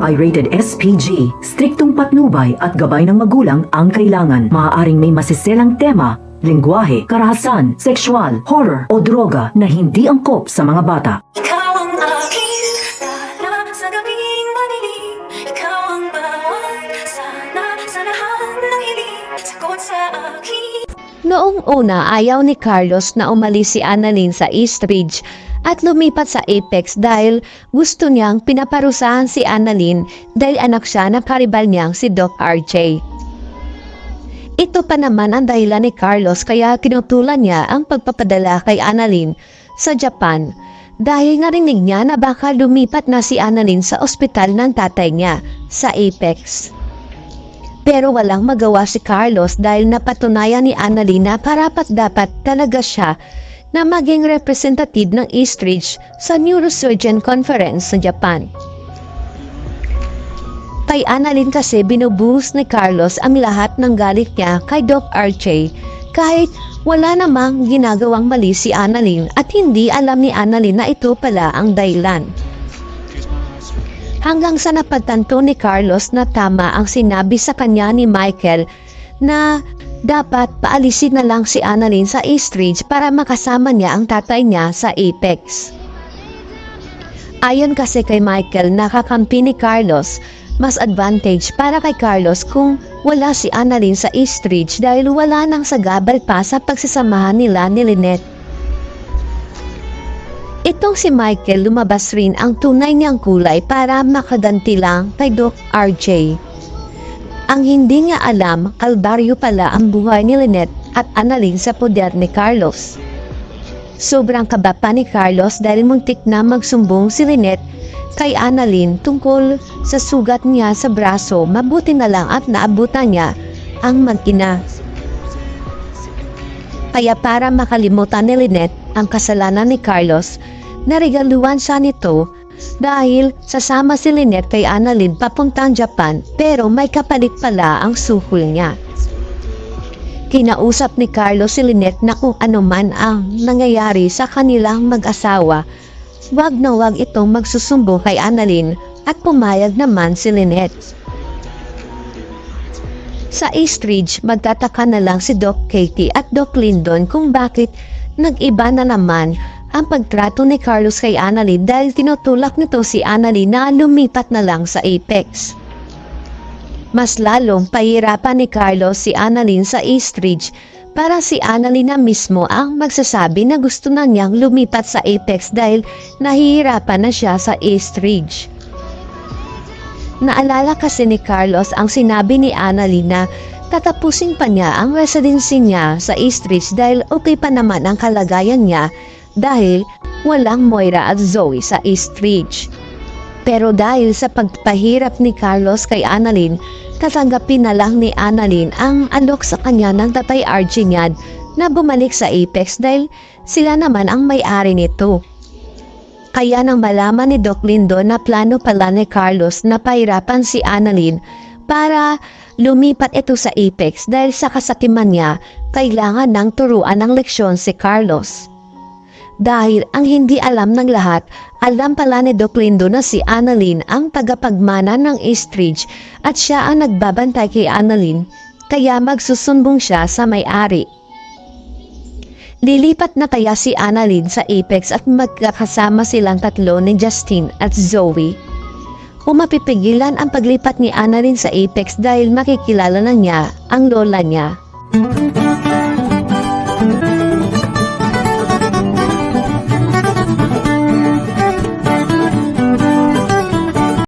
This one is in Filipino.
ay rated SPG. Striktong patnubay at gabay ng magulang ang kailangan. Maaaring may masiselang tema, lengguwahe, karahasan, sexual, horror o droga na hindi angkop sa mga bata. Ikaw ang aking lala sa gabing madilim. Ikaw ang bawat sana sa lahat ng hiling. Sagot sa akin. Noong una, ayaw ni Carlos na umalis si Annalyn sa East Ridge at lumipat sa Apex dahil gusto niyang pinaparusahan si Annalyn dahil anak siya ng karibal niyang si Doc RJ. Ito pa naman ang dahilan ni Carlos kaya kinutulan niya ang pagpapadala kay Annalyn sa Japan dahil narinig niya na baka lumipat na si Annalyn sa ospital ng tatay niya sa Apex. Pero walang magawa si Carlos dahil napatunayan ni Annalyn na karapat-dapat talaga siya na maging representative ng East Ridge sa Neurosurgeon Conference sa Japan. Kay Annalyn kasi binubuhos ni Carlos ang lahat ng galit niya kay Doc RJ kahit wala namang ginagawang mali si Annalyn at hindi alam ni Annalyn na ito pala ang dahilan. Hanggang sa napagtanto ni Carlos na tama ang sinabi sa kanya ni Michael na dapat paalisin na lang si Annalyn sa East Ridge para makasama niya ang tatay niya sa Apex. Ayon kasi kay Michael, nakakampi ni Carlos, mas advantage para kay Carlos kung wala si Annalyn sa East Ridge dahil wala nang sagabal pa sa pagsasamahan nila ni Lynette. Itong si Michael lumabas rin ang tunay niyang kulay para makaganti lang kay Doc RJ. Ang hindi niya alam, kalbaryo pala ang buhay ni Lynette at Annalyn sa poder ni Carlos. Sobrang kaba pa ni Carlos dahil muntik na magsumbong si Lynette kay Annalyn tungkol sa sugat niya sa braso, mabuti na lang at naabutan niya ang mag-ina. Kaya para makalimutan ni Lynette ang kasalanan ni Carlos, naregaluhan siya nito dahil sasama si Lynette kay Annalyn papuntang Japan pero may kapalit pala ang suhol niya. Kinausap ni Carlos si Lynette na kung ano man ang nangyayari sa kanilang mag-asawa, wag na wag itong magsusumbong kay Annalyn at pumayag naman si Lynette. Sa East Ridge, magtataka na lang si Doc Katie at Doc Lyndon kung bakit nag-iba na naman ang pagtrato ni Carlos kay Annalyn dahil tinutulak nito si Annalyn na lumipat na lang sa Apex. Mas lalong pahirapan ni Carlos si Annalyn sa East Ridge para si Annalyn na mismo ang magsasabi na gusto na niyang lumipat sa Apex dahil nahihirapan na siya sa East Ridge. Naalala kasi ni Carlos ang sinabi ni Annalyn na tatapusin pa niya ang residency niya sa East Ridge dahil okay pa naman ang kalagayan niya dahil walang Moira at Zoe sa East Ridge. Pero dahil sa pagpahirap ni Carlos kay Annalyn, tatanggapin na lang ni Annalyn ang alok sa kanya ng tatay RJ niya na bumalik sa Apex dahil sila naman ang may-ari nito. Kaya nang malaman ni Doc Lyndon na plano pala ni Carlos na pahirapan si Annalyn para lumipat ito sa Apex dahil sa kasakiman niya, kailangan nang turuan ng leksyon si Carlos. Dahil ang hindi alam ng lahat, alam pala ni Doc Lyndon na si Annalyn ang tagapagmana ng East Ridge at siya ang nagbabantay kay Annalyn, kaya magsusumbong siya sa may-ari. Lilipat na kaya si Annalyn sa Apex at magkakasama silang tatlo ni Justin at Zoe? O mapipigilan ang paglipat ni Annalyn sa Apex dahil makikilala na niya ang lola niya?